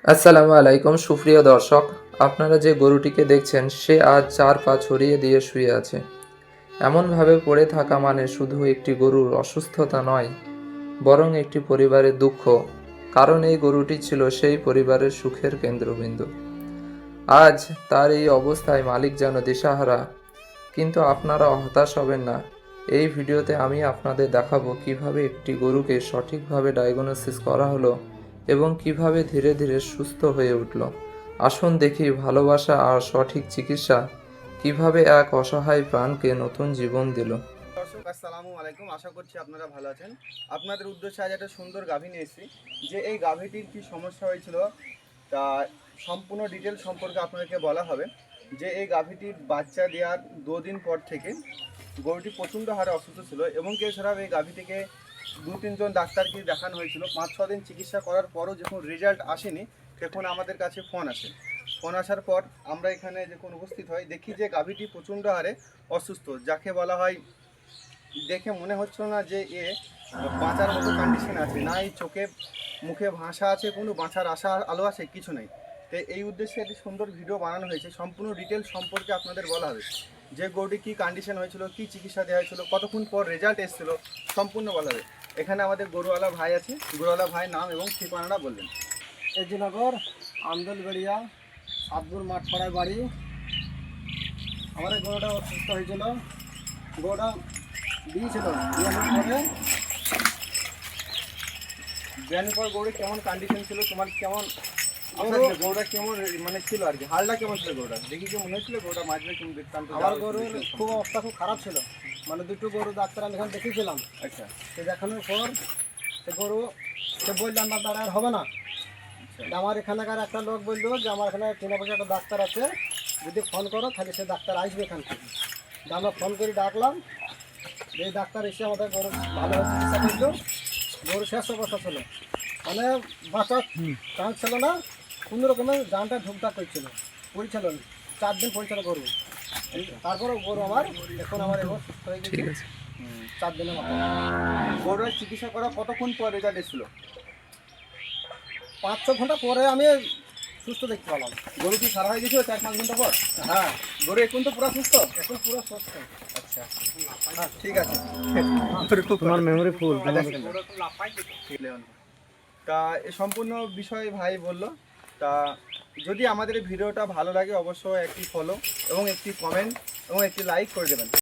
আসসালামু আলাইকুম সুপ্রিয় দর্শক, আপনারা যে গরুটিকে দেখছেন সে আজ 4 পা ছড়িয়ে দিয়ে শুয়ে আছে। এমনভাবে পড়ে থাকা মানে শুধু একটি গরুর অসুস্থতা নয়, বরং একটি পরিবারের দুঃখ, কারণ এই গরুটি ছিল সেই পরিবারের সুখের কেন্দ্রবিন্দু। আজ তার এই অবস্থায় মালিক যেন দিশাহারা, কিন্তু আপনারা হতাশ হবেন না। এই ভিডিওতে আমি আপনাদের দেখাবো কিভাবে একটি গরুকে সঠিকভাবে ডায়াগনোসিস করা হলো এবং কিভাবে ধীরে ধীরে সুস্থ হয়ে উঠল। আসুন দেখি ভালোবাসা আর সঠিক চিকিৎসা কিভাবে এক অসহায় প্রাণকে নতুন জীবন দিল। দর্শক আসসালামু আলাইকুম, আশা করছি আপনারা ভালো আছেন। আপনাদের উদ্দেশ্যে আজ একটা সুন্দর গাভী নিয়ে এসেছি। যে এই গাভীটির কি সমস্যা হয়েছিল তা সম্পূর্ণ ডিটেল সম্পর্কে আপনাদেরকে বলা হবে। যে এই গাভীটির বাচ্চা দেওয়ার 2 দিন পর থেকে গরুটি প্রচণ্ড হারে অসুস্থ ছিল এবং এছাড়াও এই গাভীটিকে 2-3 জন ডাক্তারকে দেখানো হয়েছিল। 5-6 দিন চিকিৎসা করার পরও যখন রেজাল্ট আসেনি তখন আমাদের কাছে ফোন আসে। ফোন আসার পর আমরা এখানে যখন উপস্থিত হই দেখি যে গাভীটি প্রচণ্ড হারে অসুস্থ, যাকে বলা হয় দেখে মনে হচ্ছিল না যে এ বাঁচার মতো কন্ডিশন আছে, না এই চোখে মুখে ভাষা আছে, কোনো বাঁচার আশা আলো আছে, কিছু নেই। তো এই উদ্দেশ্যে একটি সুন্দর ভিডিও বানানো হয়েছে। সম্পূর্ণ ডিটেল সম্পর্কে আপনাদের বলা হবে, যে গরুটি কী কন্ডিশন হয়েছিল, কী চিকিৎসা দেওয়া হয়েছিল, কতক্ষণ পর রেজাল্ট এসেছিলো, সম্পূর্ণ বলা হবে। এখানে আমাদের গরুওয়ালা ভাই আছে, গরুওয়ালা ভাই নাম এবং ঠিকানাটা বললেন। এজিনগর আমদলবেড়িয়া সাতপুর মাঠপাড়ায় বাড়ি। আমাদের গরুটা অসুস্থ হয়েছিল। গরুটা দিয়েছিল বিয়ানোর পর গরুর কেমন কন্ডিশন ছিল, তোমার কেমন গরুটা কেমন মানে ছিল আর কি, হালটা কেমন ছিল গরুটা দেখি কি মনে হচ্ছিল গরুটা মাঝে কেমন দেখতাম? আমার গরুর খুব অবস্থা খুব খারাপ ছিল, মানে দুটো গরু ডাক্তার আমি এখানে দেখিয়েছিলাম। আচ্ছা সে দেখানোর পর সে গরু সে বললাম না তার আর হবে না। আমার এখানকার একটা লোক বললো যে আমার এখানে চেনাপাশে একটা ডাক্তার আছে, যদি ফোন করো তাহলে সে ডাক্তার আসবে এখান থেকে। আমরা ফোন করে ডাকলাম, এই ডাক্তার এসে আমাদের গরু ভালোভাবে চিকিৎসা করলো। গরু শেষ অবস্থা ছিল, মানে বাঁচার চান্স ছিল না, কোনো রকমের জানটা ঢুকঢাক করছিল, পড়ছিল 4 দিন পড়ছিল গরু। তারপরে গরু আমার এখন আমার এখন সুস্থ হয়ে গেছে 4 দিনের মতো। গরুর চিকিৎসা করা কতক্ষণ পর রেজাল্ট এসেছিল? 5-6 ঘন্টা পরে আমি সুস্থ দেখতে পেলাম। গরু কি সারা হয়ে গেছিল 4-5 ঘন্টা পর? হ্যাঁ, গরু এখন তো পুরো সুস্থ? এখন পুরো সুস্থ। আচ্ছা হ্যাঁ ঠিক আছে। তোমার মেমোরি ফুল। তা এ সম্পূর্ণ বিষয় ভাই বলল। তা যদি আমাদের এই ভিডিওটা ভালো লাগে অবশ্যই একটি ফলো এবং একটি কমেন্ট এবং একটি লাইক করে দেবেন।